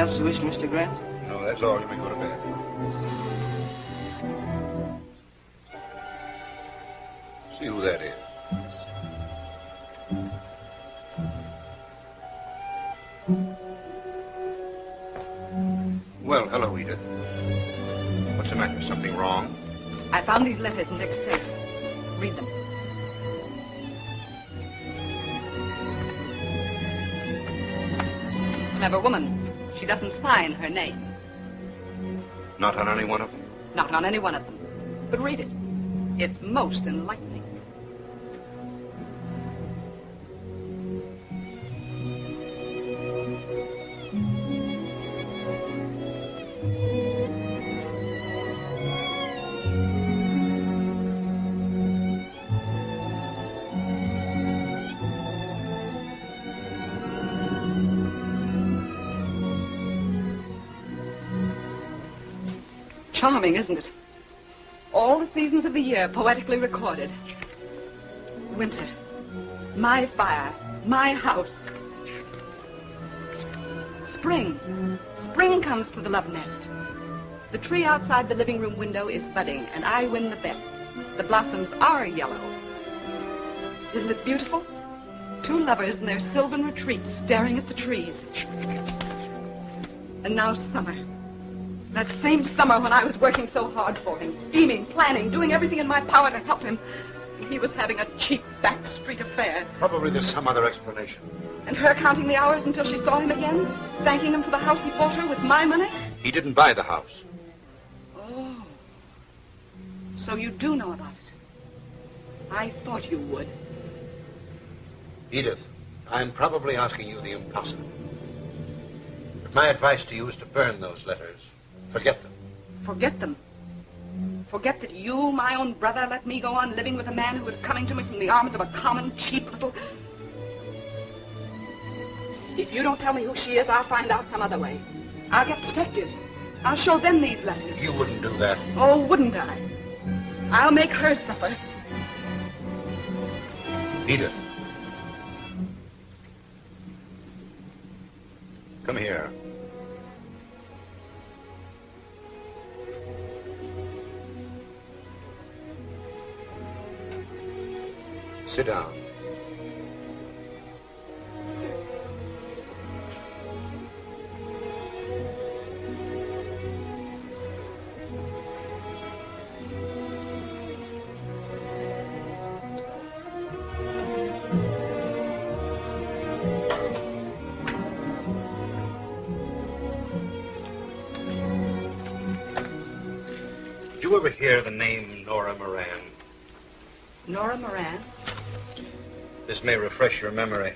else you wish, Mr. Grant? No, that's all. You may go to bed. See who that is. Yes, sir. Well, hello, Edith. What's the matter? Something wrong? I found these letters in Dick's safe. Read them. Clever woman. She doesn't sign her name. Not on any one of them? Not on any one of them. But read it. It's most enlightening. Charming, isn't it? All the seasons of the year poetically recorded. Winter, my fire, my house. Spring, spring comes to the love nest. The tree outside the living room window is budding, and I win the bet. The blossoms are yellow. Isn't it beautiful? Two lovers in their sylvan retreat staring at the trees. And now summer. That same summer when I was working so hard for him, scheming, planning, doing everything in my power to help him. And he was having a cheap back street affair. Probably there's some other explanation. And her counting the hours until she saw him again, thanking him for the house he bought her with my money? He didn't buy the house. Oh. So you do know about it. I thought you would. Edith, I'm probably asking you the impossible. But my advice to you is to burn those letters. Forget them. Forget them? Forget that you, my own brother, let me go on living with a man who was coming to me from the arms of a common, cheap little... If you don't tell me who she is, I'll find out some other way. I'll get detectives. I'll show them these letters. You wouldn't do that. Oh, wouldn't I? I'll make her suffer. Edith. Come here. Sit down. Did you ever hear the name Nora Moran? Nora Moran? This may refresh your memory.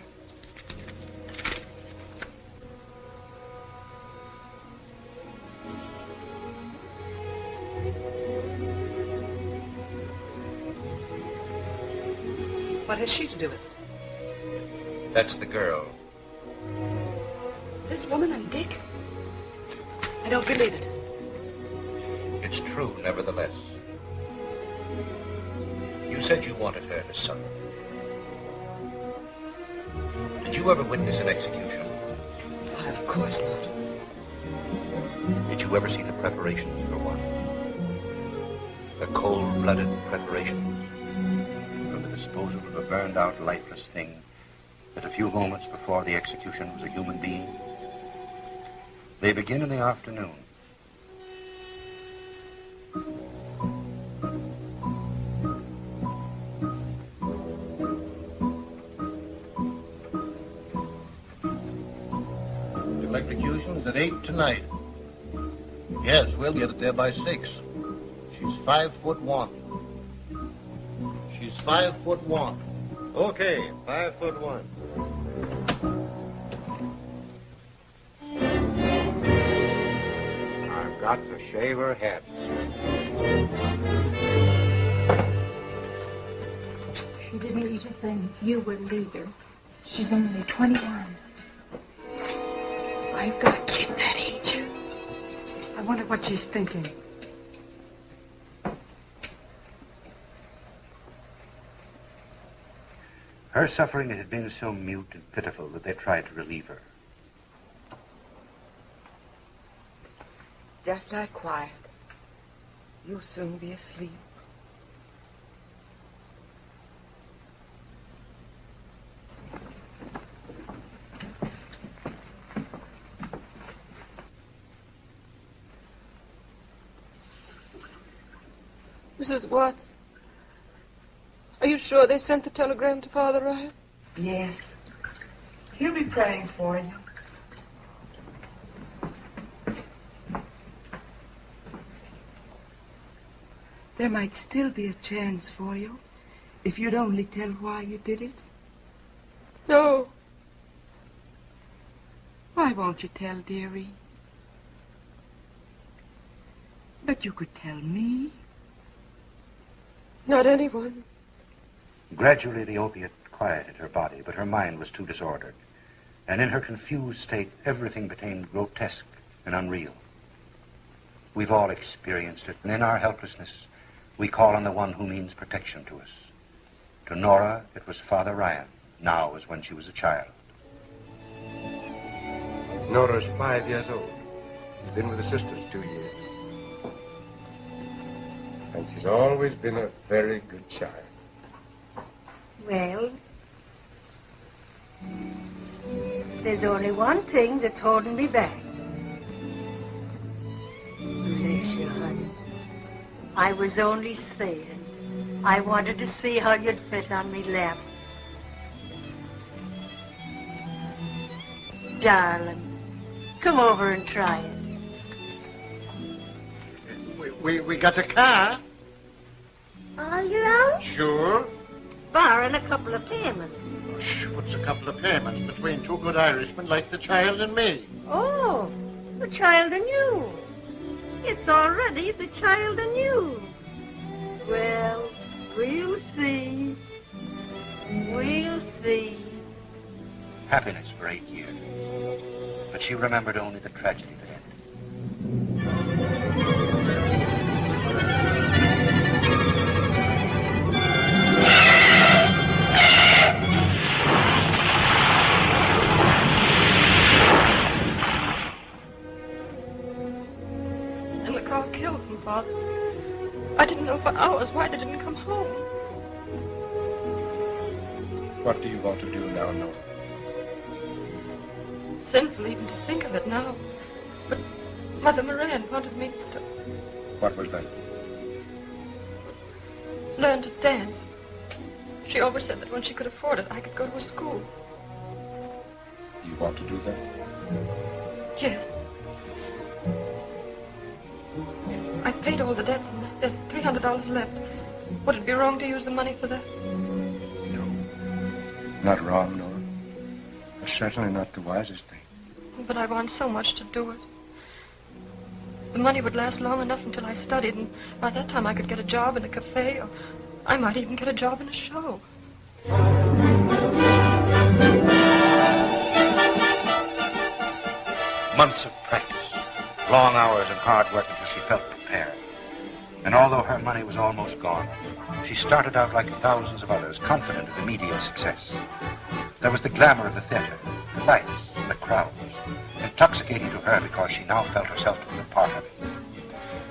What has she to do with it? That's the girl. This woman and Dick? I don't believe it. It's true, nevertheless. You said you wanted her to suffer. Did you ever witness an execution? Why, of course not. Did you ever see the preparations for one? The cold-blooded preparations for the disposal of a burned-out, lifeless thing that a few moments before the execution was a human being? They begin in the afternoon. Electrocution's at 8 tonight. Yes, we'll get it there by 6. She's 5'1". She's 5'1". Okay, 5'1". I've got to shave her head. She didn't eat a thing. You wouldn't either. She's only 21. I've got a kid that age. I wonder what she's thinking. Her suffering had been so mute and pitiful that they tried to relieve her. Just lie quiet. You'll soon be asleep. Mrs. Watts, are you sure they sent the telegram to Father Ryan? Yes. He'll be praying for you. There might still be a chance for you if you'd only tell why you did it. No. Why won't you tell, dearie? But you could tell me. Not anyone. Gradually, the opiate quieted her body, but her mind was too disordered. And in her confused state, everything became grotesque and unreal. We've all experienced it, and in our helplessness, we call on the one who means protection to us. To Nora, it was Father Ryan, now as when she was a child. Nora's 5 years old. She's been with her sisters 2 years. And she's always been a very good child. Well, there's only one thing that's holding me back. Bless you, honey. I was only saying I wanted to see how you'd fit on me lap. Darling, come over and try it. We got a car. Are you out? Sure. Barring a couple of payments. What's a couple of payments between two good Irishmen like the child and me? Oh, the child and you. It's already the child and you. Well, we'll see. We'll see. Happiness for 8 years. But she remembered only the tragedy that ended. And the car killed him, Father. I didn't know for hours why they didn't come home. What do you want to do now, Nora? It's sinful even to think of it now. But Mother Moran wanted me to What was that? learn to dance. She always said that when she could afford it, I could go to a school. You want to do that? Yes. I've paid all the debts, and there's $300 left. Would it be wrong to use the money for that? No. Not wrong, Nora. It's certainly not the wisest thing. But I want so much to do it. The money would last long enough until I studied, and by that time I could get a job in a cafe, or I might even get a job in a show. Months of practice, long hours and hard work until she felt prepared. And although her money was almost gone, she started out like thousands of others, confident of immediate success. There was the glamour of the theater, the lights, and the crowds, intoxicating to her because she now felt herself to be a part of it.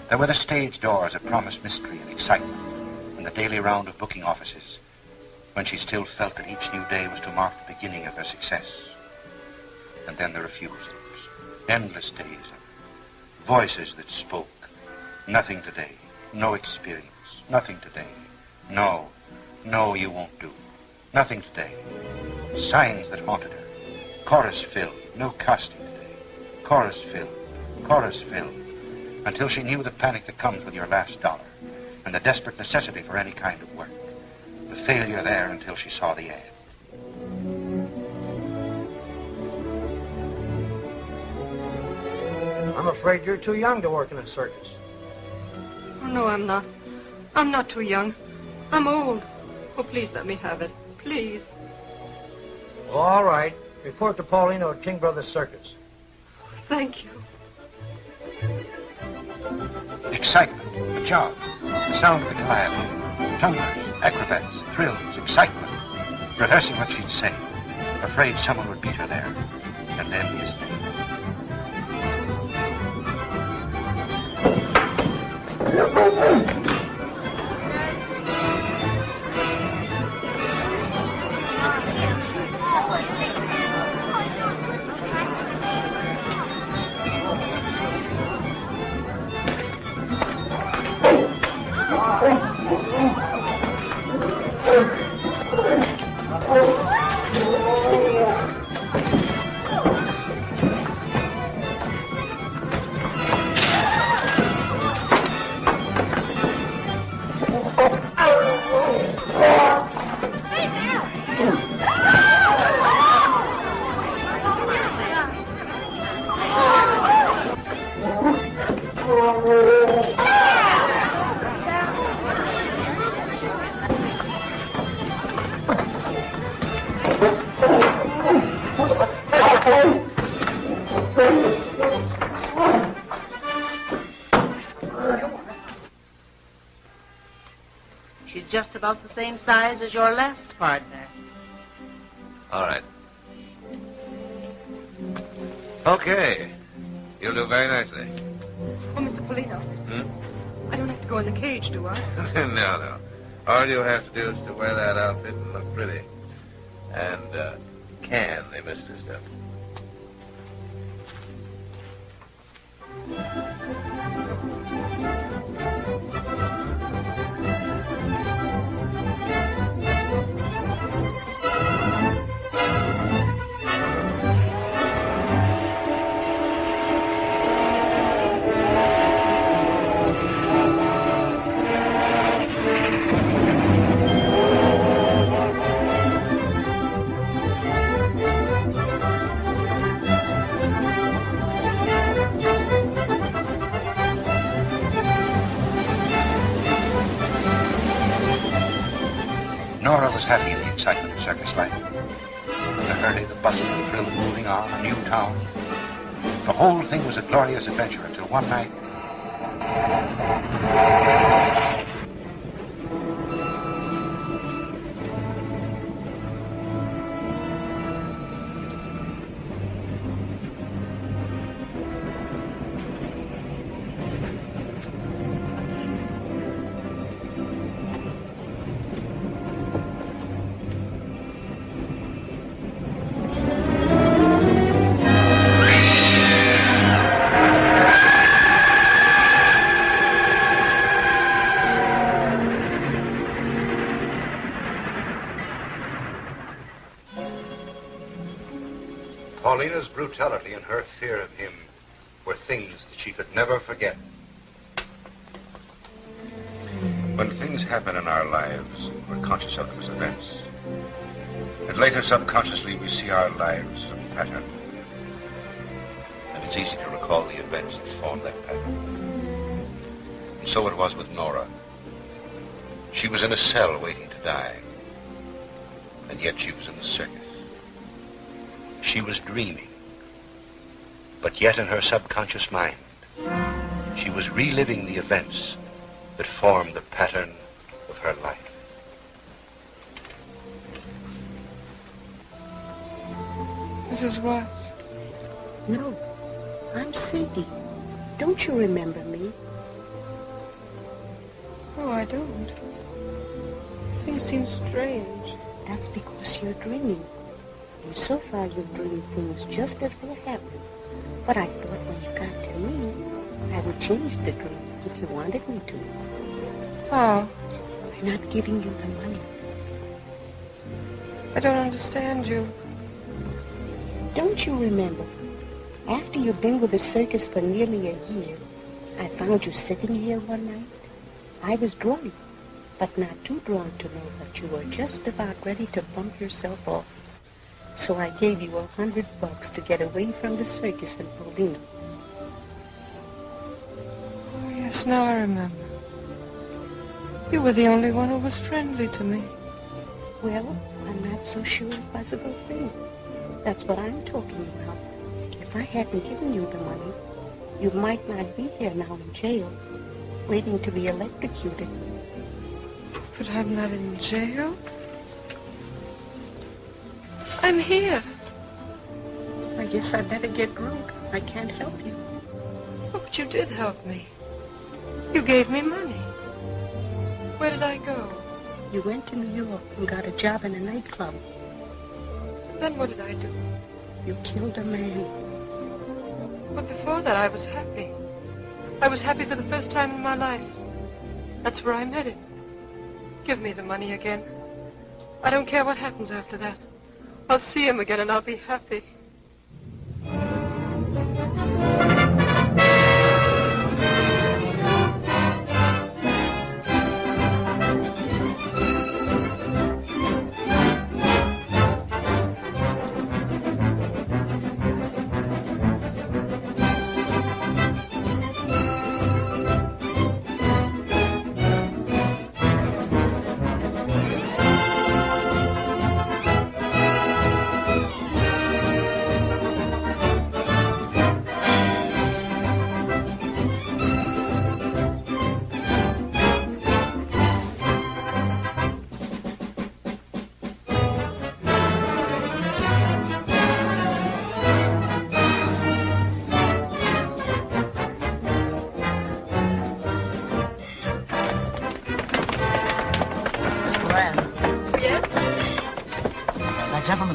There were the stage doors that promised mystery and excitement, and the daily round of booking offices, when she still felt that each new day was to mark the beginning of her success. And then the refusals, endless days, voices that spoke. Nothing today, no experience, nothing today. No, you won't do. Nothing today. Signs that haunted her. Chorus filled, no casting today. Chorus filled, until she knew the panic that comes with your last dollar, and the desperate necessity for any kind of work. The failure there until she saw the ad. I'm afraid you're too young to work in a circus. Oh, no, I'm not. I'm not too young. I'm old. Oh, please let me have it. Please. All right. Report to Paulino at King Brothers Circus. Thank you. Excitement, a job, the sound of the calliope, tumblers, acrobats, thrills, excitement, rehearsing what she'd say, afraid someone would beat her there, and then his name. She's just about the same size as your last partner. All right. Okay. You'll do very nicely. Oh, Mr. Polino. Hmm? I don't have to go in the cage, do I? No. All you have to do is to wear that outfit and look pretty. And, can they miss this stuff? Nora was happy in the excitement of circus life. The hurry, the bustle, the thrill of moving on, a new town. The whole thing was a glorious adventure until one night. Paulina's brutality and her fear of him were things that she could never forget. When things happen in our lives, we're conscious of them as events. And later, subconsciously, we see our lives a pattern. And it's easy to recall the events that formed that pattern. And so it was with Nora. She was in a cell waiting to die. And yet she was in the circus. She was dreaming, but yet in her subconscious mind, she was reliving the events that formed the pattern of her life. Mrs. Watts? No, I'm Sadie. Don't you remember me? Oh, I don't. Things seem strange. That's because you're dreaming. And so far you've dreamed things just as they happened. But I thought when you got to me, I would change the dream if you wanted me to. Oh. By not giving you the money. I don't understand you. Don't you remember? After you've been with the circus for nearly a year, I found you sitting here one night. I was drawn, but not too drawn to know that you were just about ready to bump yourself off. So I gave you $100 to get away from the circus and Paulina. Oh, yes, now I remember. You were the only one who was friendly to me. Well, I'm not so sure it was a good thing. That's what I'm talking about. If I hadn't given you the money, you might not be here now in jail, waiting to be electrocuted. But I'm not in jail. I'm here. I guess I better get drunk. I can't help you. Oh, but you did help me. You gave me money. Where did I go? You went to New York and got a job in a nightclub. Then what did I do? You killed a man. But before that, I was happy. I was happy for the first time in my life. That's where I met him. Give me the money again. I don't care what happens after that. I'll see him again and I'll be happy.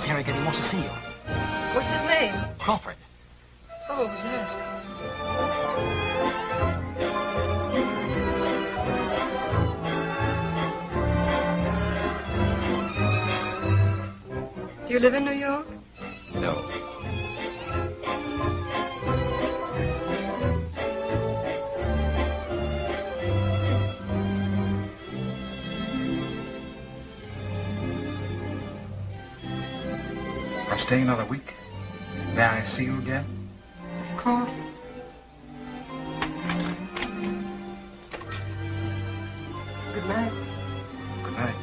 Here again. He wants to see you. What's his name? Crawford. Oh, yes. Do you live in New York? No. I'm staying another week. May I see you again? Of course. Good night. Good night.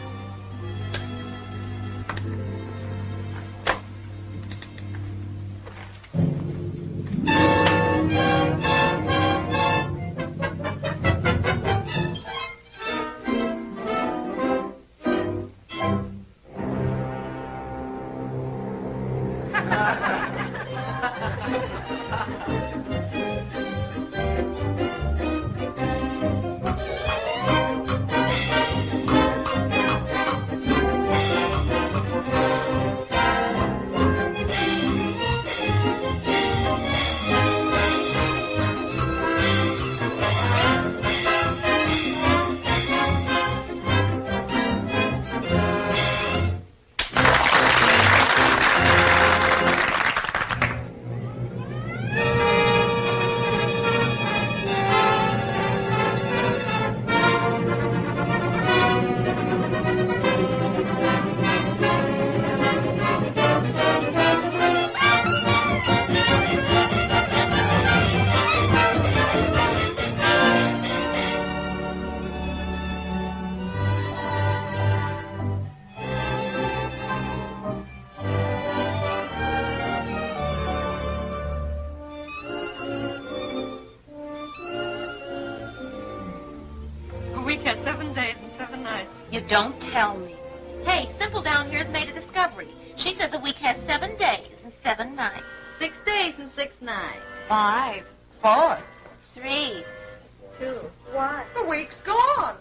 Don't tell me. Hey, Simple down here has made a discovery. She says the week has 7 days and 7 nights. 6 days and 6 nights. 5, 4, 3, 2, 1. The week's gone.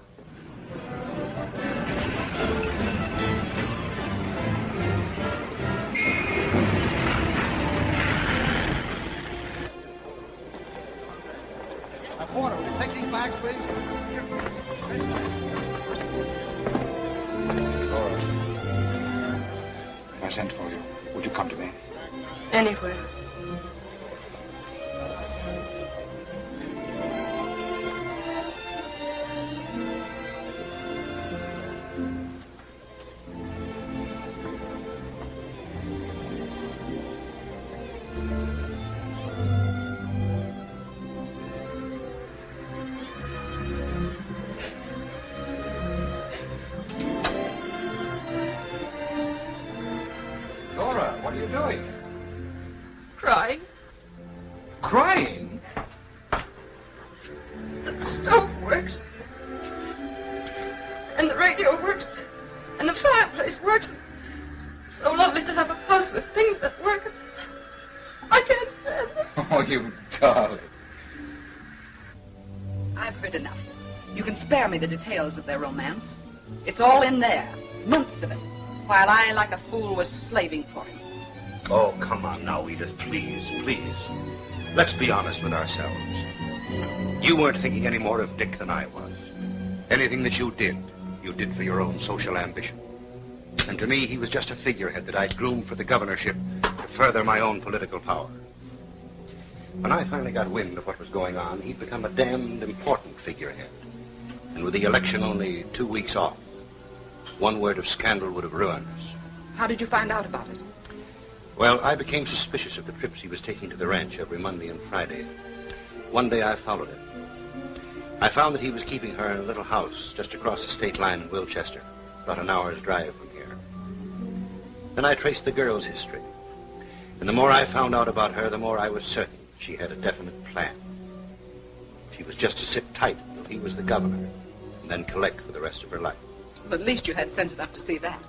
Porter, will you take these bags, please? Laura, if I sent for you, would you come to me? Anywhere. What are you doing? Crying. Crying? The stove works. And the radio works. And the fireplace works. It's so lovely to have a house with things that work. I can't stand it. Oh, you darling. I've heard enough. You can spare me the details of their romance. It's all in there, months of it, while I, like a fool, was slaving for him. Oh, come on now, Edith, please, please. Let's be honest with ourselves. You weren't thinking any more of Dick than I was. Anything that you did for your own social ambition. And to me, he was just a figurehead that I'd groomed for the governorship to further my own political power. When I finally got wind of what was going on, he'd become a damned important figurehead. And with the election only 2 weeks off, one word of scandal would have ruined us. How did you find out about it? Well, I became suspicious of the trips he was taking to the ranch every Monday and Friday. One day I followed him. I found that he was keeping her in a little house just across the state line in Wilchester, about an hour's drive from here. Then I traced the girl's history. And the more I found out about her, the more I was certain she had a definite plan. She was just to sit tight until he was the governor, and then collect for the rest of her life. But at least you had sense enough to see that.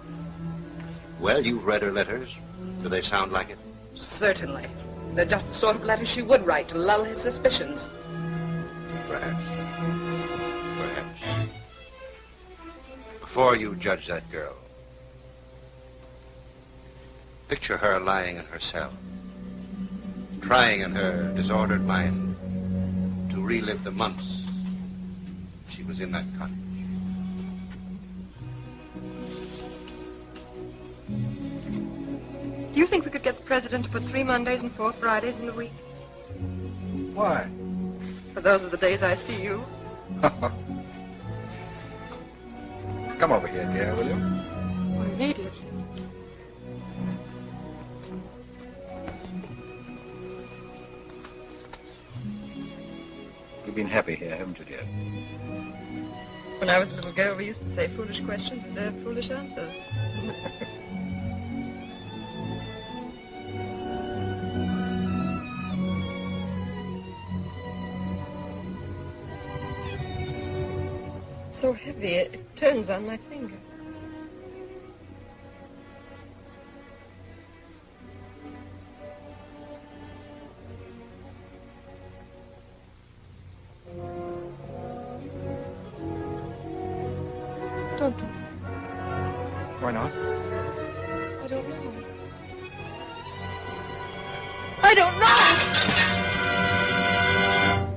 Well, you've read her letters. Do they sound like it? Certainly. They're just the sort of letters she would write to lull his suspicions. Perhaps. Before you judge that girl, picture her lying in her cell, trying in her disordered mind to relive the months she was in that cottage. Do you think we could get the president to put 3 Mondays and 4 Fridays in the week? Why? For those are the days I see you. Come over here, dear, will you? I need it. You've been happy here, haven't you, dear? When I was a little girl, we used to say foolish questions deserve foolish answers. So heavy, it turns on my finger. Don't do it. Why not? I don't know. I don't know!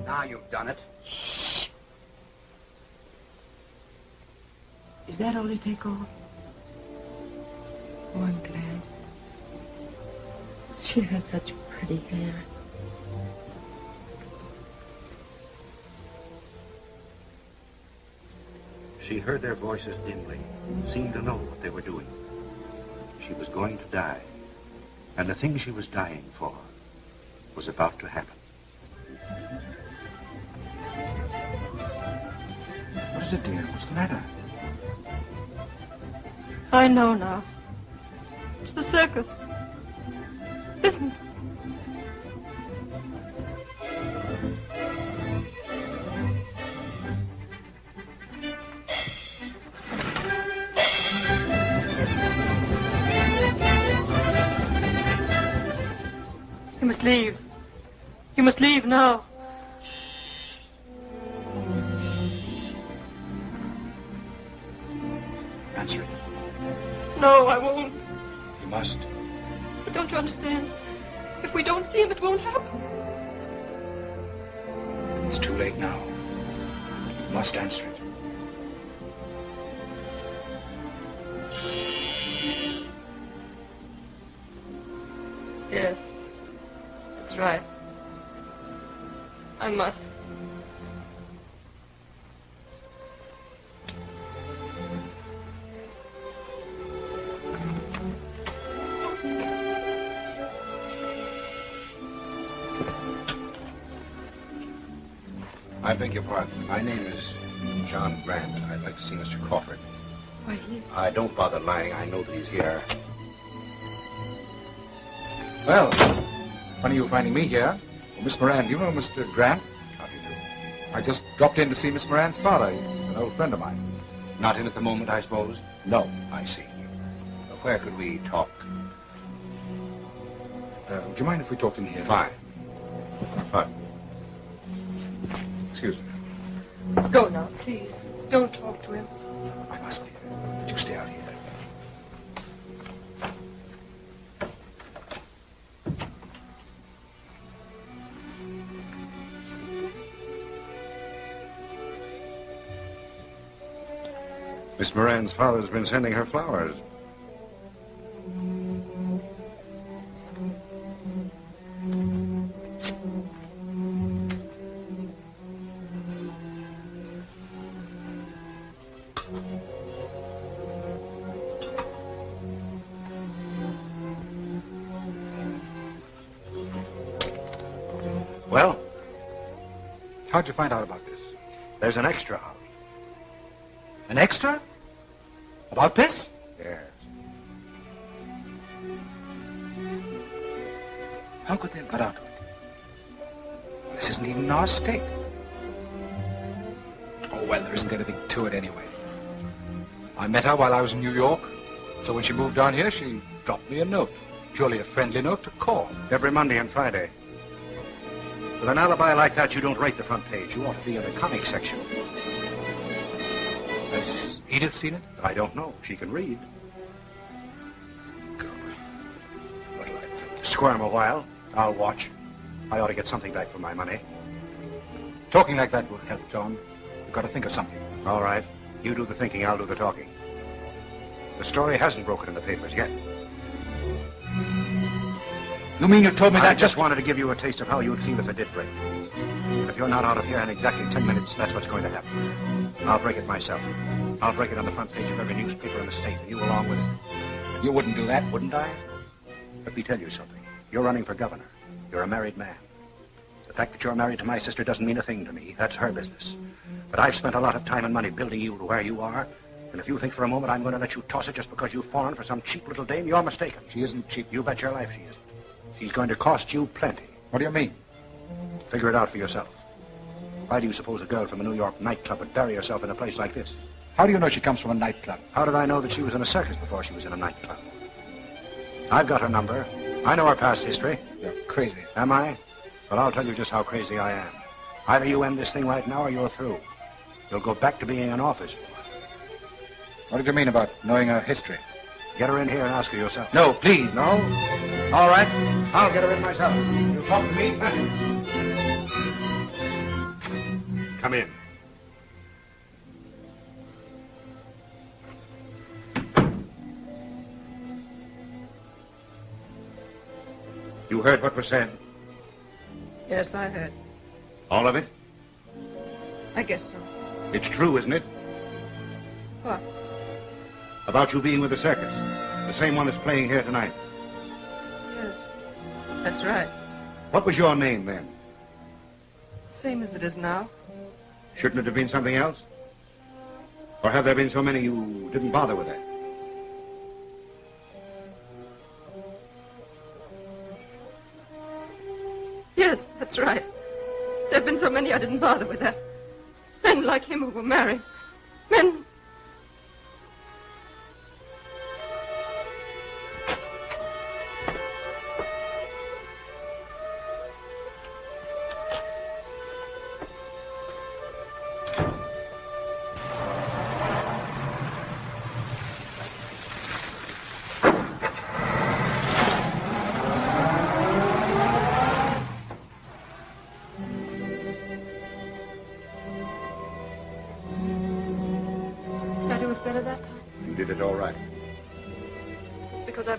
Now you've done it. Is that all you take off? Oh, I'm glad. She has such pretty hair. She heard their voices dimly, seemed to know what they were doing. She was going to die, and the thing she was dying for was about to happen. What is it, dear? What's the matter? I know now. It's the circus. Listen. You must leave. You must leave now. Answer it. No, I won't. You must. But don't you understand? If we don't see him, it won't happen. It's too late now. You must answer it. Yes. That's right. I must. I beg your pardon. My name is John Grant, and I'd like to see Mr. Crawford. Why, he's... Don't bother lying. I know that he's here. Well, funny you finding me here. Well, Miss Moran, do you know Mr. Grant? How do you do? I just dropped in to see Miss Moran's father. He's an old friend of mine. Not in at the moment, I suppose? No. I see. Where could we talk? Would you mind if we talked in here? Fine. Fine. Excuse me. Go now, please. Don't talk to him. I must, dear. But you stay out here. Miss Moran's father's been sending her flowers. Well? How'd you find out about this? There's an extra out. An extra? About this? Yes. How could they have got out of it? Well, this isn't even in our state. Oh, well, there isn't anything to it anyway. I met her while I was in New York. So when she moved down here, she dropped me a note. Purely a friendly note to call. Every Monday and Friday. With an alibi like that, you don't rate the front page. You ought to be in the comic section. Has Edith seen it? I don't know. She can read. Girl, what'll I do? Squirm a while. I'll watch. I ought to get something back for my money. Talking like that would help, John. You've got to think of something. All right. You do the thinking, I'll do the talking. The story hasn't broken in the papers yet. You mean you told me that I just wanted to give you a taste of how you'd feel if it did break. But if you're not out of here in exactly 10 minutes, that's what's going to happen. I'll break it myself. I'll break it on the front page of every newspaper in the state, and you along with it. You wouldn't do that, Wouldn't I? Let me tell you something. You're running for governor. You're a married man. The fact that you're married to my sister doesn't mean a thing to me. That's her business. But I've spent a lot of time and money building you to where you are. And if you think for a moment I'm going to let you toss it just because you've fallen for some cheap little dame, you're mistaken. She isn't cheap. You bet your life she isn't. She's going to cost you plenty. What do you mean? Figure it out for yourself. Why do you suppose a girl from a New York nightclub would bury herself in a place like this? How do you know she comes from a nightclub? How did I know that she was in a circus before she was in a nightclub? I've got her number. I know her past history. You're crazy. Am I? Well, I'll tell you just how crazy I am. Either you end this thing right now or you're through. You'll go back to being an office boy. What did you mean about knowing her history? Get her in here and ask her yourself. No, please. No? All right. I'll get her in myself. You talk to me? Come in. You heard what was said? Yes, I heard. All of it? I guess so. It's true, isn't it? What? About you being with the circus. The same one that's playing here tonight. Yes, that's right. What was your name then? Same as it is now. Shouldn't it have been something else? Or have there been so many you didn't bother with that? Yes, that's right. There have been so many I didn't bother with that. Men like him who were married. Men...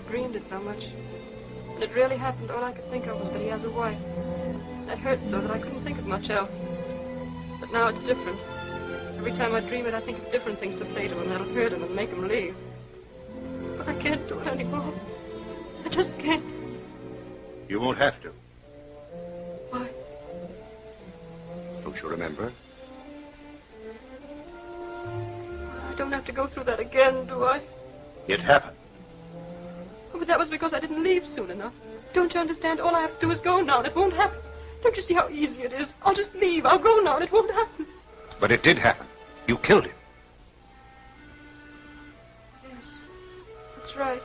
dreamed it so much. When it really happened, all I could think of was that he has a wife. That hurt so that I couldn't think of much else. But now it's different. Every time I dream it, I think of different things to say to him that'll hurt him and make him leave. But I can't do it anymore. I just can't. You won't have to. Why? Don't you remember? I don't have to go through that again, do I? It happened. Oh, but that was because I didn't leave soon enough. Don't you understand? All I have to do is go now, and it won't happen. Don't you see how easy it is? I'll just leave. I'll go now, and it won't happen. But it did happen. You killed him. Yes, that's right.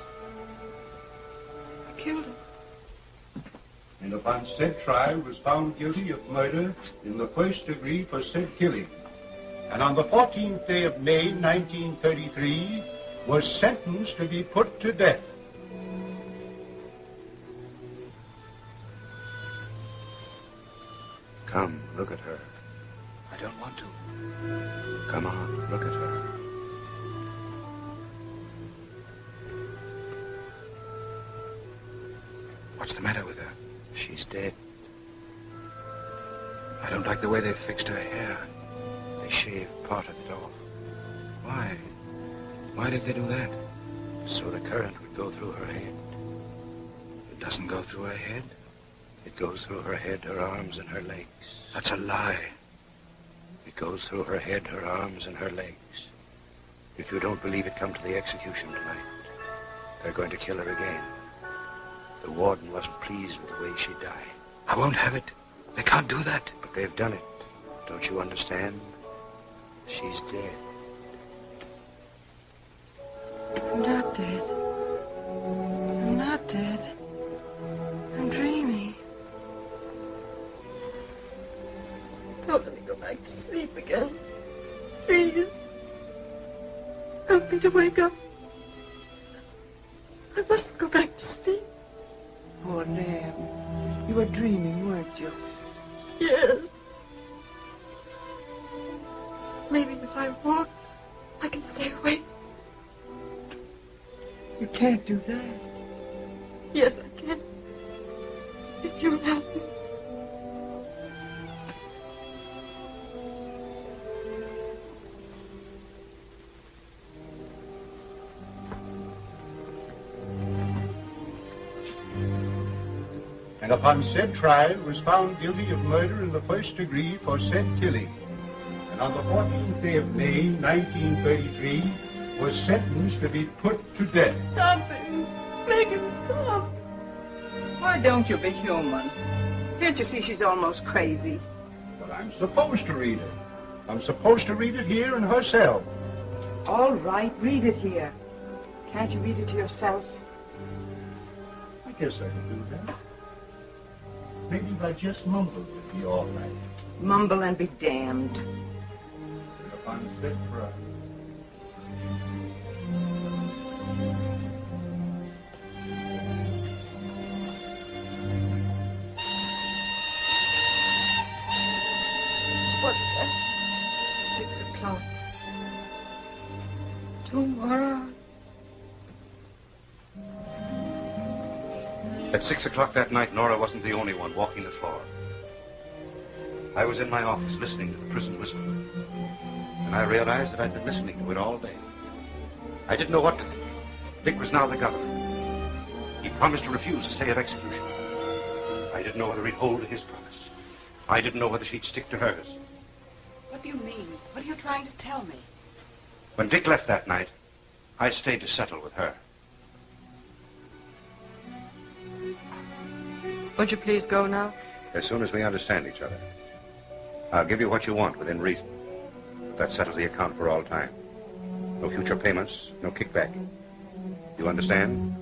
I killed him. And upon said trial was found guilty of murder in the first degree for said killing. and on the 14th day of May, 1933, was sentenced to be put to death. Come, look at her. I don't want to. Come on, look at her. What's the matter with her? She's dead. I don't like the way they've fixed her hair. They shaved part of it off. Why? Why did they do that? So the current would go through her head. It doesn't go through her head? It goes through her head, her arms, and her legs. That's a lie. It goes through her head, her arms, and her legs. If you don't believe it, come to the execution tonight. They're going to kill her again. The warden wasn't pleased with the way she died. I won't have it. They can't do that. But they've done it. Don't you understand? She's dead. I'm not dead. I'm not dead. I'm dreaming. Don't let me go back to sleep again. Please. Help me to wake up. I mustn't go back to sleep. Poor lamb. You were dreaming, weren't you? Yes. Maybe if I walk, I can stay awake. You can't do that. Yes, I can. If you'll help me. And upon said trial was found guilty of murder in the first degree for said killing. And on the 14th day of May, 1933, was sentenced to be put to death. Stop it. Make him stop. Why don't you be human? Can't you see she's almost crazy? But I'm supposed to read it. I'm supposed to read it here in her cell. All right, read it here. Can't you read it to yourself? I guess I can do that. Maybe if I just mumbled, it'd be all right. Mumble and be damned. And upon said trial. What's that? 6 o'clock. Tomorrow. At 6 o'clock that night, Nora wasn't the only one walking the floor. I was in my office listening to the prison whistle. And I realized that I'd been listening to it all day. I didn't know what to think. Dick was now the governor. He promised to refuse a stay of execution. I didn't know whether he'd hold to his promise. I didn't know whether she'd stick to hers. What do you mean? What are you trying to tell me? When Dick left that night, I stayed to settle with her. Won't you please go now? As soon as we understand each other. I'll give you what you want within reason. But that settles the account for all time. No future payments, no kickback. You understand?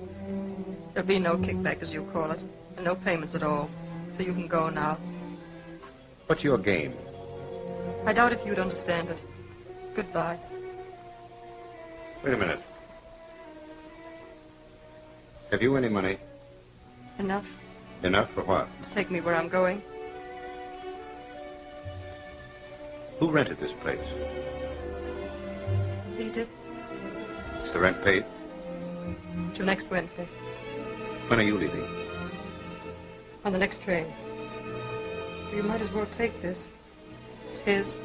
There'll be no kickback, as you call it, and no payments at all. So you can go now. What's your game? I doubt if you'd understand it. Goodbye. Wait a minute. Have you any money? Enough Enough for what? to take me where I'm going. Who rented this place? He did. Is the rent paid? Till next Wednesday. When are you leaving? On the next train. So you might as well take this. It's his.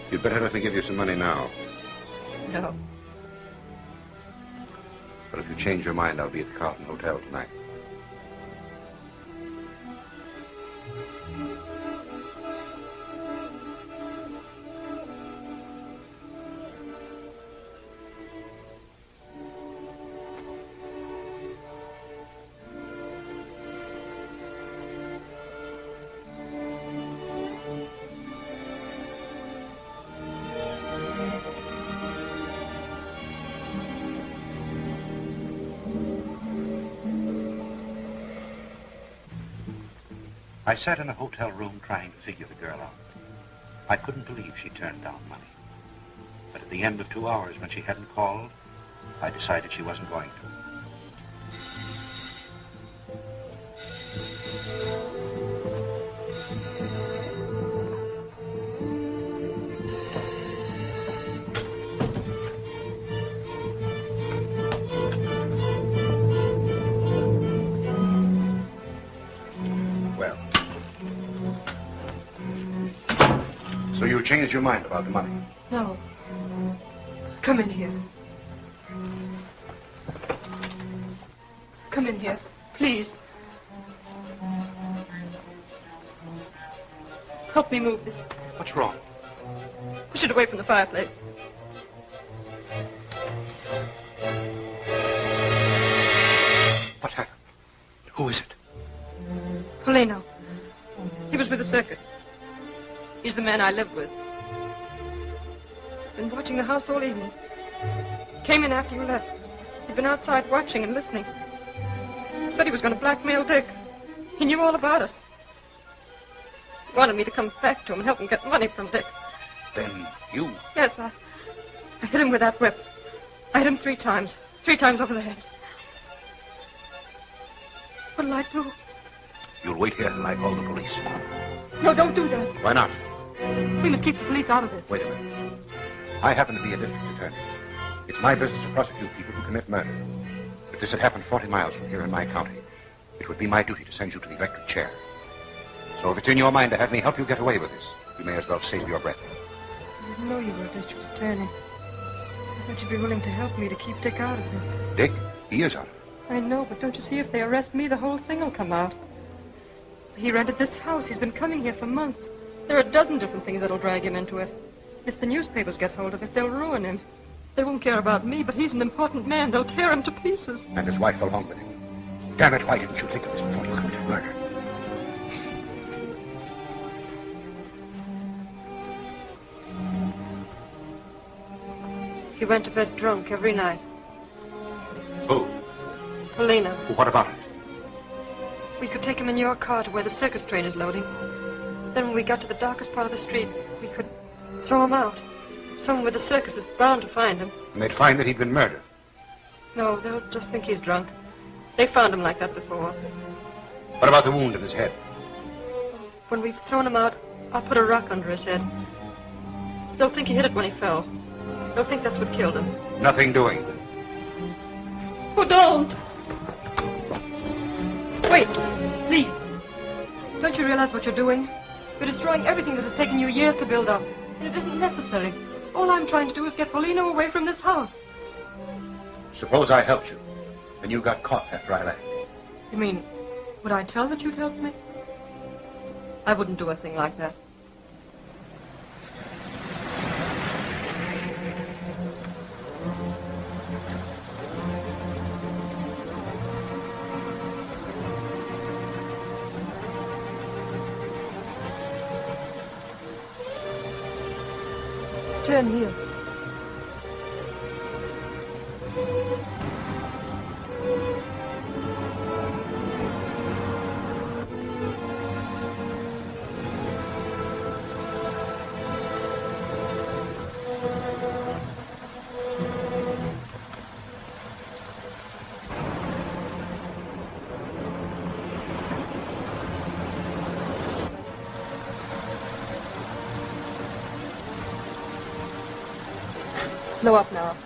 You'd better let me give you some money now. No. But if you change your mind, I'll be at the Carlton Hotel tonight. I sat in a hotel room trying to figure the girl out. I couldn't believe she turned down money. But at the end of 2 hours, when she hadn't called, I decided she wasn't going to. Well. So you changed your mind about the money? No. Come in here. Come in here, please. Help me move this. What's wrong? Push it away from the fireplace. What happened? Who is it? Polino. He was with the circus. He's the man I lived with. Been watching the house all evening. Came in after you left. He'd been outside watching and listening. Said he was going to blackmail Dick. He knew all about us. He wanted me to come back to him and help him get money from Dick. Then you... Yes, I hit him with that whip. I hit him 3 times. 3 times over the head. What'll I do? You'll wait here till I call the police. No, don't do that. Why not? We must keep the police out of this. Wait a minute. I happen to be a district attorney. It's my business to prosecute people who commit murder. If this had happened 40 miles from here in my county, it would be my duty to send you to the electric chair. So if it's in your mind to have me help you get away with this, you may as well save your breath. I didn't know you were a district attorney. I thought you'd be willing to help me to keep Dick out of this. Dick? He is out of it. I know, but don't you see, if they arrest me, the whole thing will come out. He rented this house. He's been coming here for months. There are a dozen different things that'll drag him into it. If the newspapers get hold of it, they'll ruin him. They won't care about me, but he's an important man. They'll tear him to pieces. And his wife along with him. Damn it, why didn't you think of this before you committed murder? He went to bed drunk every night. Who? Polina. Well, what about it? We could take him in your car to where the circus train is loading. Then when we got to the darkest part of the street, we could throw him out. Someone with the circus is bound to find him. And they'd find that he'd been murdered. No, they'll just think he's drunk. They found him like that before. What about the wound in his head? When we've thrown him out, I'll put a rock under his head. They'll think he hit it when he fell. They'll think that's what killed him. Nothing doing. Oh, don't! Wait, please. Don't you realize what you're doing? You're destroying everything that has taken you years to build up. And it isn't necessary. All I'm trying to do is get Polino away from this house. Suppose I helped you, and you got caught after I left. You mean, would I tell that you'd helped me? I wouldn't do a thing like that. Turn here. Slow up now.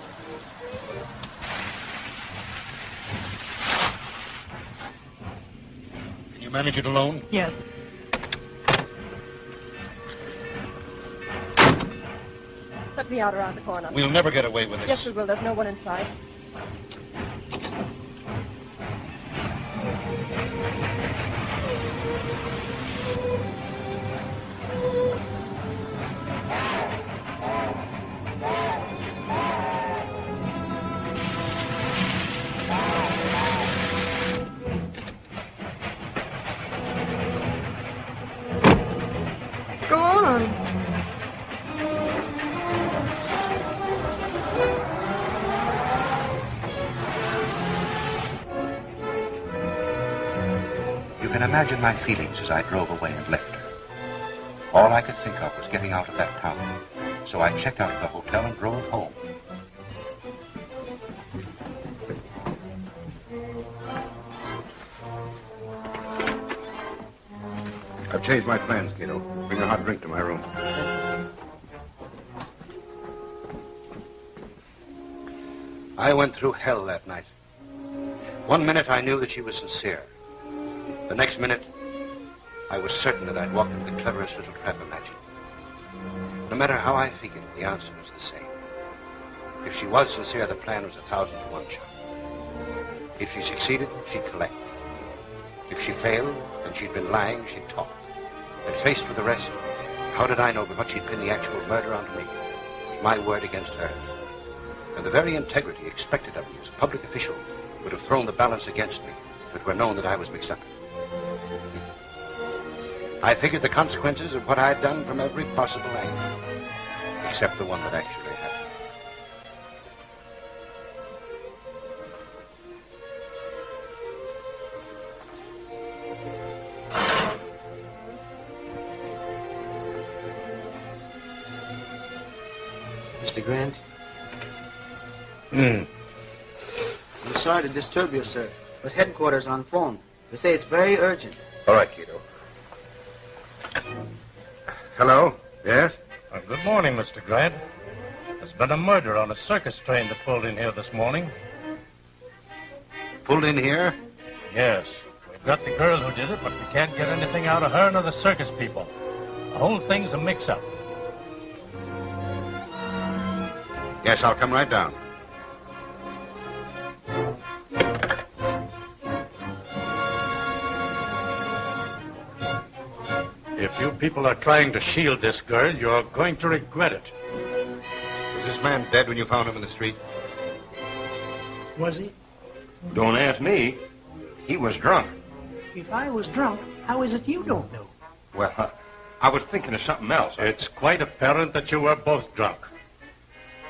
Can you manage it alone? Yes. Let me out around the corner. We'll never get away with this. Yes, we will. There's no one inside. Go on. You can imagine my feelings as I drove away and left her. All I could think of was getting out of that town. So I checked out of the hotel and drove home. I've changed my plans, Cato. Bring a hot drink to my room. I went through hell that night. One minute I knew that she was sincere. The next minute, I was certain that I'd walked into the cleverest little trap imagined. No matter how I figured, the answer was the same. If she was sincere, the plan was 1,000 to 1 shot. If she succeeded, she'd collect. If she failed, and she'd been lying, she'd talk. And faced with the rest, how did I know but what she'd pin the actual murder onto me? It was my word against hers. And the very integrity expected of me as a public official would have thrown the balance against me if it were known that I was mixed up. I figured the consequences of what I'd done from every possible angle, except the one that actually happened. Mr. Grant? Hmm. I'm sorry to disturb you, sir, but headquarters on phone. They say it's very urgent. All right, Cato. Hello? Yes? Good morning, Mr. Grant. There's been a murder on a circus train that pulled in here this morning. Pulled in here? Yes. We've got the girl who did it, but we can't get anything out of her nor the circus people. The whole thing's a mix-up. Yes, I'll come right down. If you people are trying to shield this girl, you're going to regret it. Was this man dead when you found him in the street? Was he? Don't ask me. He was drunk. If I was drunk, how is it you don't know? Well, I was thinking of something else. It's quite apparent that you were both drunk.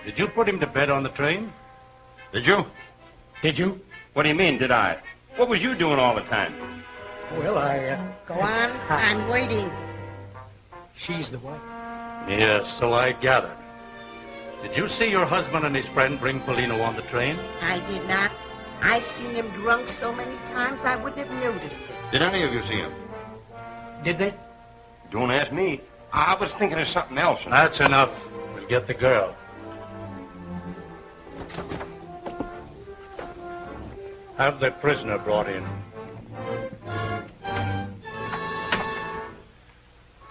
Did you put him to bed on the train? Did you? Did you? What do you mean, did I? What was you doing all the time? Well, Go on. I'm waiting. She's the wife. Yes, so I gathered. Did you see your husband and his friend bring Polino on the train? I did not. I've seen him drunk so many times I wouldn't have noticed it. Did any of you see him? Did they? Don't ask me. I was thinking of something else. That's enough. We'll get the girl. Have the prisoner brought in.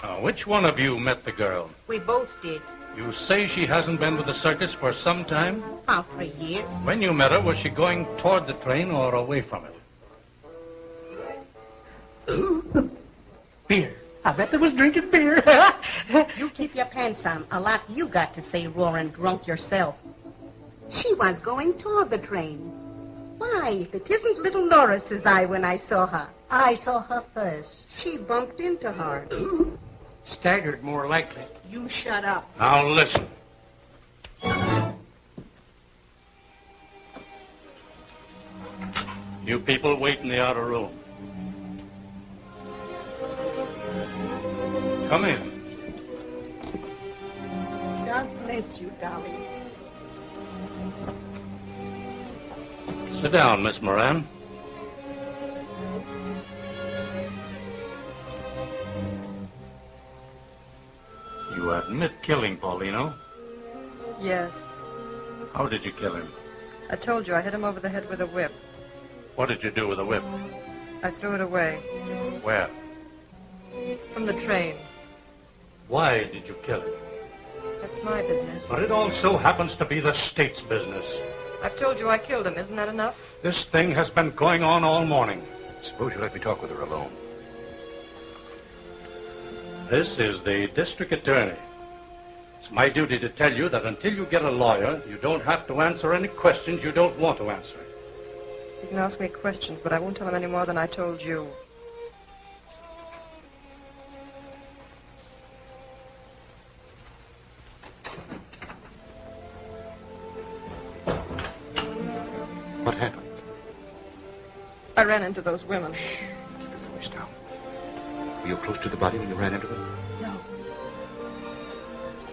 Now, which one of you met the girl? We both did. You say she hasn't been with the circus for some time? About 3 years. When you met her, was she going toward the train or away from it? Beer. I bet they was drinking beer. You keep your pants on. A lot you got to say roaring drunk yourself. She was going toward the train. Why, if it isn't little Nora, says I when I saw her. I saw her first. She bumped into her. Staggered, more likely. You shut up. Now listen. You people wait in the outer room. Come in. God bless you, darling. Sit down, Miss Moran. You admit killing Paulino. Yes. How did you kill him? I told you I hit him over the head with a whip. What did you do with the whip? I threw it away. Where? From the train. Why did you kill him? That's my business. But it also happens to be the state's business. I've told you I killed him. Isn't that enough? This thing has been going on all morning. Suppose you let me talk with her alone. This is the district attorney. It's my duty to tell you that until you get a lawyer, you don't have to answer any questions you don't want to answer. You can ask me questions, but I won't tell him any more than I told you. What happened? I ran into those women. Keep your voice down. Were you close to the body when you ran into them? No.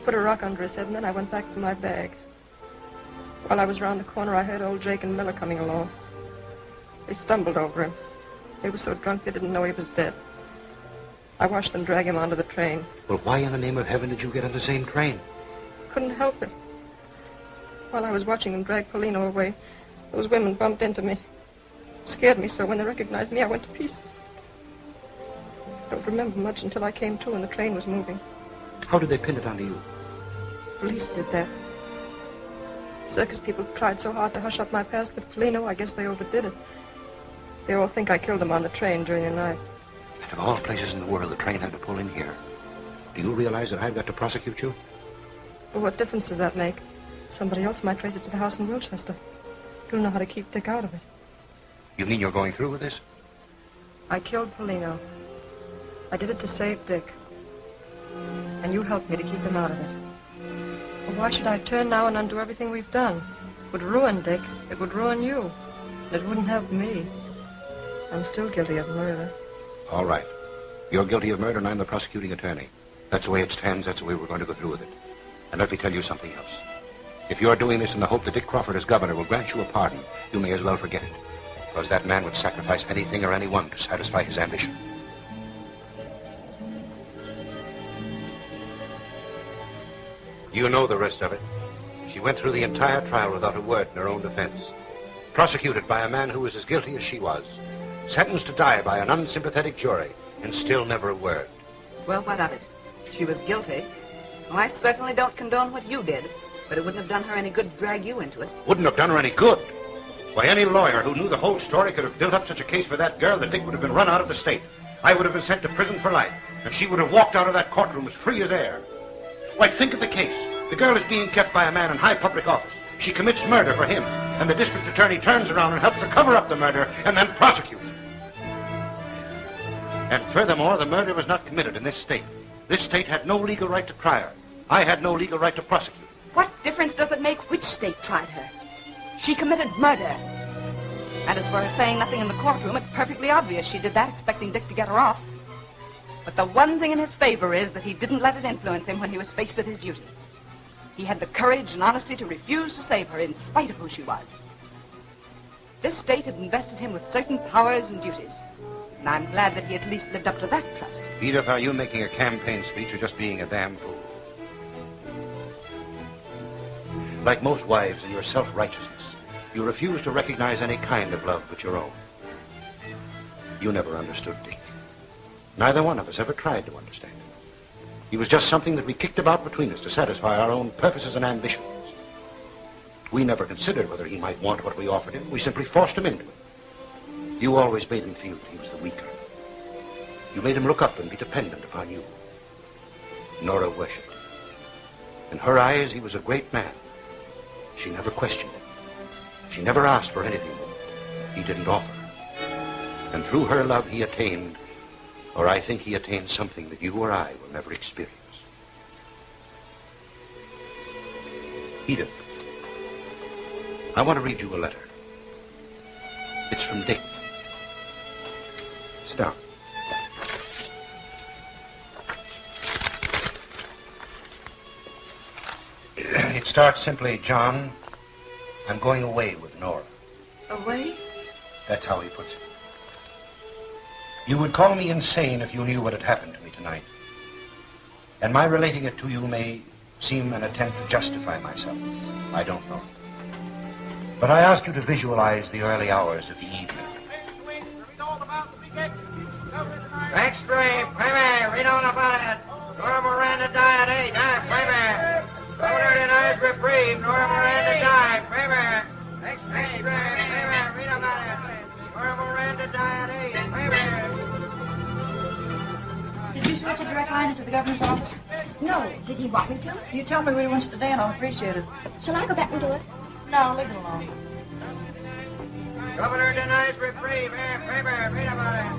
put a rock under his head, and then I went back for my bag. While I was around the corner, I heard old Jake and Miller coming along. They stumbled over him. They were so drunk they didn't know he was dead. I watched them drag him onto the train. Well, why in the name of heaven did you get on the same train? Couldn't help it. While I was watching them drag Polino away, those women bumped into me. It scared me so when they recognized me, I went to pieces. I don't remember much until I came to and the train was moving. How did they pin it onto you? Police did that. Circus people tried so hard to hush up my past with Polino, I guess they overdid it. They all think I killed him on the train during the night. And of all places in the world, the train had to pull in here. Do you realize that I've got to prosecute you? Well, what difference does that make? Somebody else might trace it to the house in Wilchester. You'll know how to keep Dick out of it. You mean you're going through with this? I killed Polino. I did it to save Dick. And you helped me to keep him out of it. Well, why should I turn now and undo everything we've done? It would ruin Dick. It would ruin you. And it wouldn't help me. I'm still guilty of murder. All right. You're guilty of murder and I'm the prosecuting attorney. That's the way it stands. That's the way we're going to go through with it. And let me tell you something else. If you're doing this in the hope that Dick Crawford as governor will grant you a pardon, you may as well forget it. Because that man would sacrifice anything or anyone to satisfy his ambition. You know the rest of it. She went through the entire trial without a word in her own defense. Prosecuted by a man who was as guilty as she was. Sentenced to die by an unsympathetic jury. And still never a word. Well, what of it? She was guilty. Well, I certainly don't condone what you did. But it wouldn't have done her any good to drag you into it. Wouldn't have done her any good. Why, any lawyer who knew the whole story could have built up such a case for that girl that Dick would have been run out of the state. I would have been sent to prison for life. And she would have walked out of that courtroom as free as air. Why, think of the case. The girl is being kept by a man in high public office. She commits murder for him. And the district attorney turns around and helps her cover up the murder and then prosecutes her. And furthermore, the murder was not committed in this state. This state had no legal right to try her. I had no legal right to prosecute. What difference does it make which state tried her? She committed murder. And as for her saying nothing in the courtroom, it's perfectly obvious she did that expecting Dick to get her off. But the one thing in his favor is that he didn't let it influence him when he was faced with his duty. He had the courage and honesty to refuse to save her in spite of who she was. This state had invested him with certain powers and duties. And I'm glad that he at least lived up to that trust. Edith, are you making a campaign speech or just being a damn fool? Like most wives in your self-righteousness, you refuse to recognize any kind of love but your own. You never understood Dick. Neither one of us ever tried to understand him. He was just something that we kicked about between us to satisfy our own purposes and ambitions. We never considered whether he might want what we offered him. We simply forced him into it. You always made him feel that he was the weaker. You made him look up and be dependent upon you. Nora worshipped him. In her eyes, he was a great man. She never questioned him. She never asked for anything that he didn't offer. And through her love, he attained, or I think he attained something that you or I will never experience. Edith, I want to read you a letter. It's from Dick. Sit down. It starts simply, John, I'm going away with Nora. Away? That's how he puts it. You would call me insane if you knew what had happened to me tonight. And my relating it to you may seem an attempt to justify myself. I don't know. But I ask you to visualize the early hours of the evening. Next stream, Premier, read on about it. Nora Moran to die at 8, Premier. Governor denies reprieve. Nora Moran to die, Premier. Next stream, Premier, read about it. Nora Moran to die at 8, Premier. Did you switch a direct line into the governor's office? No. Did he want me to? You tell me where he wants to stay and I'll appreciate it. Shall I go back and do it? No, leave it alone. Governor denies reprieve. Premier, read about it.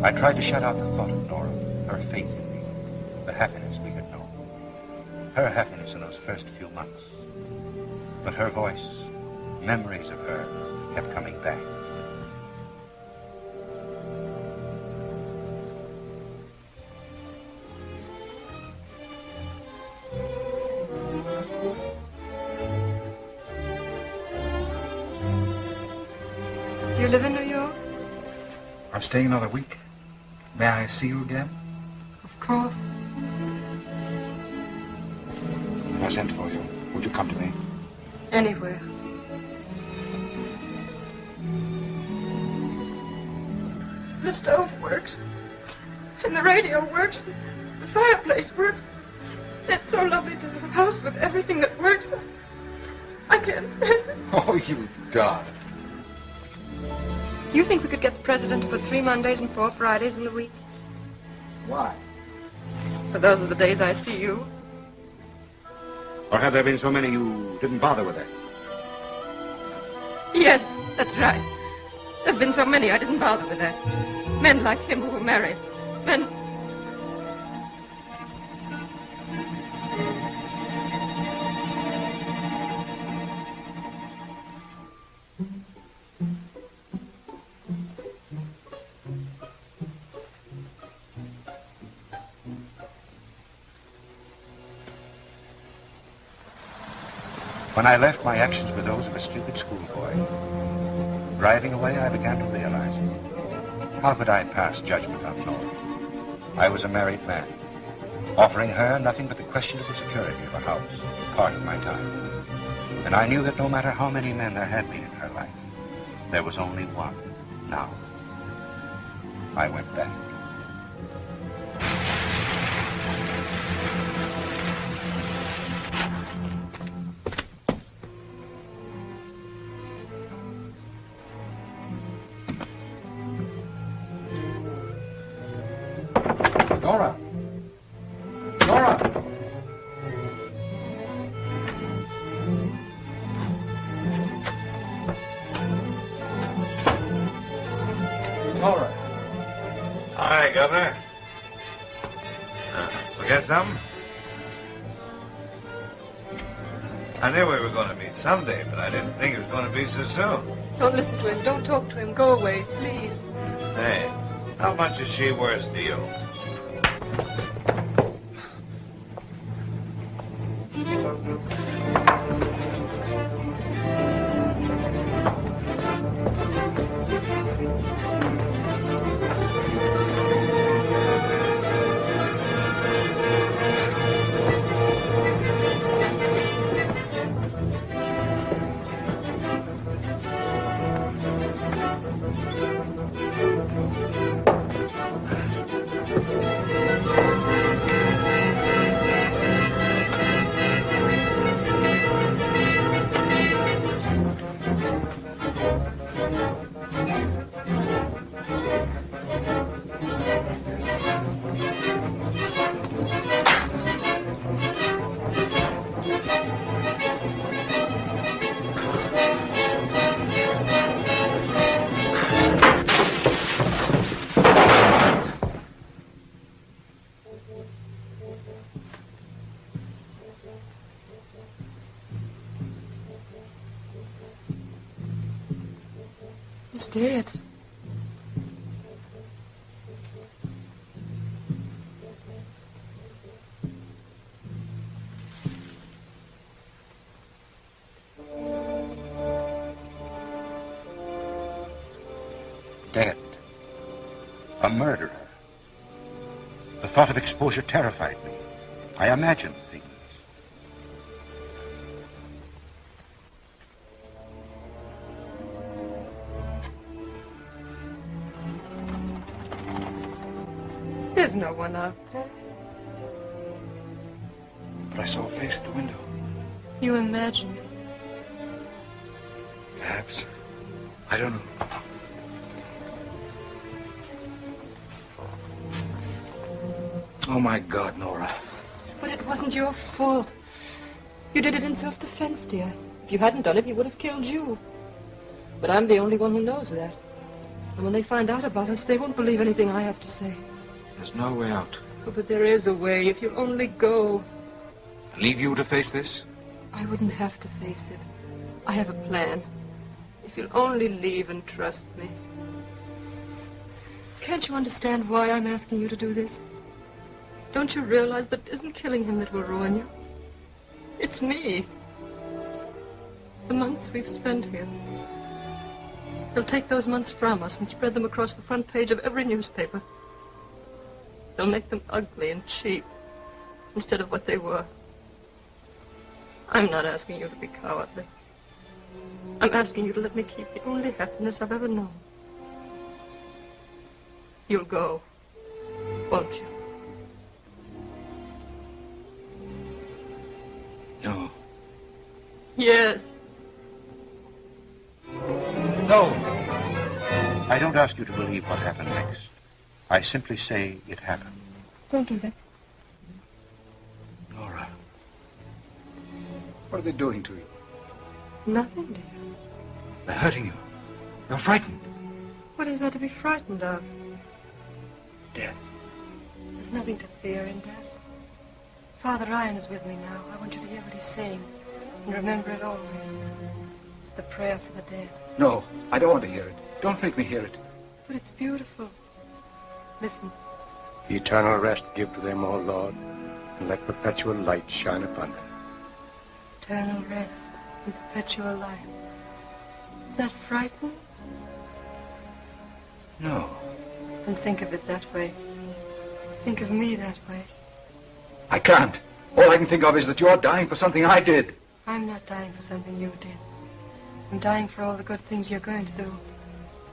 I tried to shut out the thought of Nora, her faith in me, the happiness we had known. Her happiness in those first few months. But her voice, memories of her, kept coming back. You live in New York? I'm staying another week. May I see you again? Of course. If I sent for you, would you come to me? Anywhere. The stove works. And the radio works. The fireplace works. It's so lovely to have a house with everything that works. I can't stand it. Oh, you darling. Do you think we could get the president to put 3 Mondays and 4 Fridays in the week? Why? For those are the days I see you. Or have there been so many you didn't bother with it? Yes, that's right. There've been so many I didn't bother with that. Men like him who were married. Men... When I left, my actions were those of a stupid schoolboy. Driving away, I began to realize it. How could I pass judgment on Nora? I was a married man, offering her nothing but the questionable security of a house, part of my time. And I knew that no matter how many men there had been in her life, there was only one now. I went back. Nora! Nora! Nora! Hi, Governor. Forget something? I knew we were going to meet someday, but I didn't think it was going to be so soon. Don't listen to him. Don't talk to him. Go away, please. Hey, how much is she worth to you? He's dead. Dead. A murderer. The thought of exposure terrified me. I imagined things. There's no one out there. But I saw a face at the window. You imagine it. Perhaps. I don't know. Oh, my God, Nora. But it wasn't your fault. You did it in self-defense, dear. If you hadn't done it, he would have killed you. But I'm the only one who knows that. And when they find out about us, they won't believe anything I have to say. There's no way out. Oh, but there is a way, if you'll only go. Leave you to face this? I wouldn't have to face it. I have a plan. If you'll only leave and trust me. Can't you understand why I'm asking you to do this? Don't you realize that it isn't killing him that will ruin you? It's me. The months we've spent here. They'll take those months from us and spread them across the front page of every newspaper. They'll make them ugly and cheap instead of what they were. I'm not asking you to be cowardly. I'm asking you to let me keep the only happiness I've ever known. You'll go, won't you? No. Yes. No. I don't ask you to believe what happened next. I simply say it happened. Don't do that. Nora. What are they doing to you? Nothing, dear. They're hurting you. You're frightened. What is there to be frightened of? Death. There's nothing to fear in death. Father Ryan is with me now. I want you to hear what he's saying. And remember it always. It's the prayer for the dead. No, I don't want to hear it. Don't make me hear it. But it's beautiful. Listen. Eternal rest give to them, O Lord, and let perpetual light shine upon them. Eternal rest and perpetual life. Is that frightening? No. Then think of it that way. Think of me that way. I can't. All I can think of is that you're dying for something I did. I'm not dying for something you did. I'm dying for all the good things you're going to do.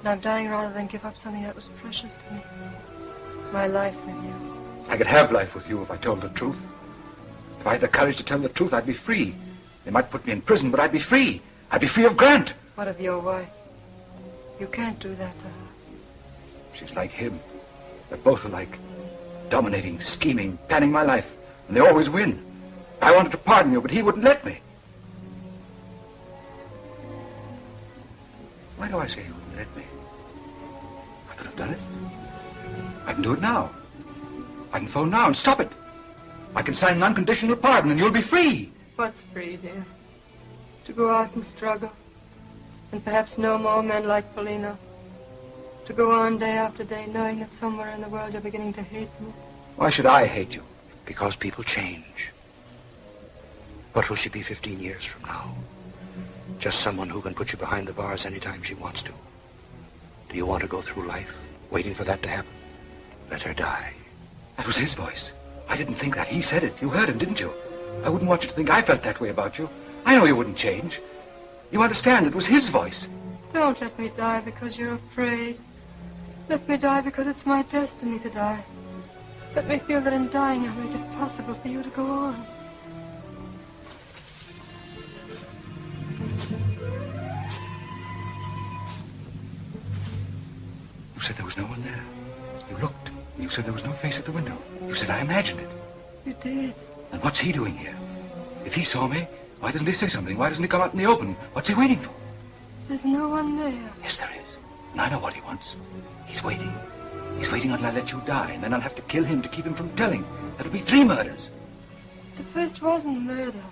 And I'm dying rather than give up something that was precious to me. My life with you. I could have life with you if I told the truth. If I had the courage to tell the truth, I'd be free. They might put me in prison, but I'd be free. I'd be free of Grant. What of your wife? You can't do that to her. She's like him. They're both alike. Dominating, scheming, planning my life. And they always win. I wanted to pardon you, but he wouldn't let me. Why do I say he wouldn't let me? I could have done it. I can do it now. I can phone now and stop it. I can sign an unconditional pardon and you'll be free. What's free, dear? To go out and struggle. And perhaps no more men like Polino. To go on day after day knowing that somewhere in the world you're beginning to hate me. Why should I hate you? Because people change. What will she be 15 years from now? Just someone who can put you behind the bars anytime she wants to. Do you want to go through life waiting for that to happen? Let her die. That was his voice. I didn't think that. He said it. You heard him, didn't you? I wouldn't want you to think I felt that way about you. I know you wouldn't change. You understand it was his voice. Don't let me die because you're afraid. Let me die because it's my destiny to die. Let me feel that in dying I make it possible for you to go on. You said there was no one there. You looked. You said there was no face at the window. You said I imagined it. You did. And what's he doing here? If he saw me, why doesn't he say something? Why doesn't he come out in the open? What's he waiting for? There's no one there. Yes, there is. And I know what he wants. He's waiting. He's waiting until I let you die, and then I'll have to kill him to keep him from telling. That'll be 3 murders. The first wasn't murder.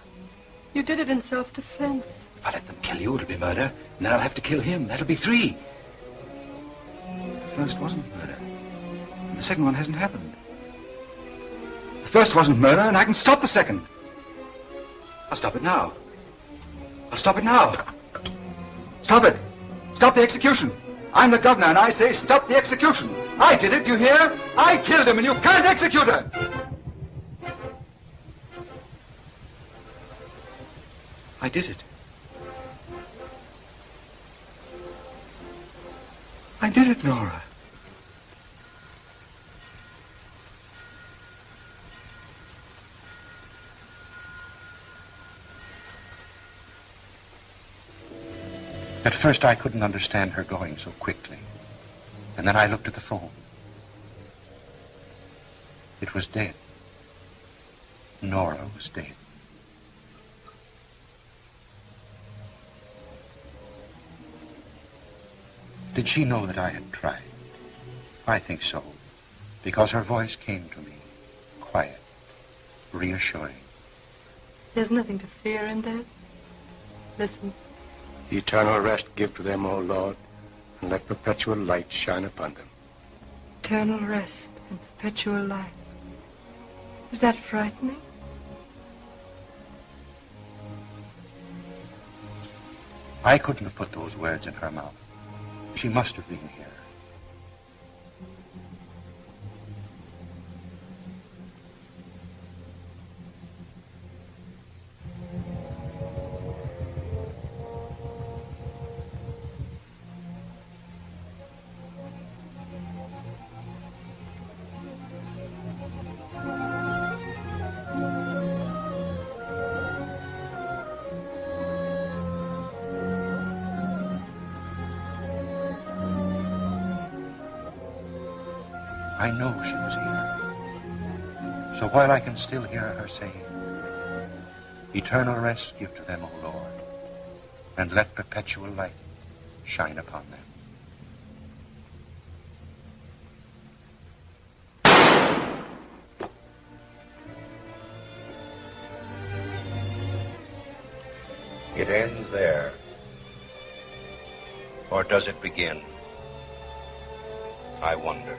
You did it in self-defense. If I let them kill you, it'll be murder, and then I'll have to kill him. That'll be 3. The first wasn't murder. And the second one hasn't happened. The first wasn't murder, and I can stop the second. I'll stop it now. I'll stop it now. Stop it. Stop the execution. I'm the governor, and I say stop the execution. I did it, you hear? I killed him, and you can't execute her. I did it. I did it, Nora. At first, I couldn't understand her going so quickly. And then I looked at the phone. It was dead. Nora was dead. Did she know that I had tried? I think so, because her voice came to me, quiet, reassuring. There's nothing to fear in death. Listen. Eternal rest give to them, O Lord, and let perpetual light shine upon them. Eternal rest and perpetual life. Is that frightening? I couldn't have put those words in her mouth. She must have been here. I know she was here. So while I can still hear her saying, eternal rest give to them, O Lord, and let perpetual light shine upon them. It ends there. Or does it begin? I wonder.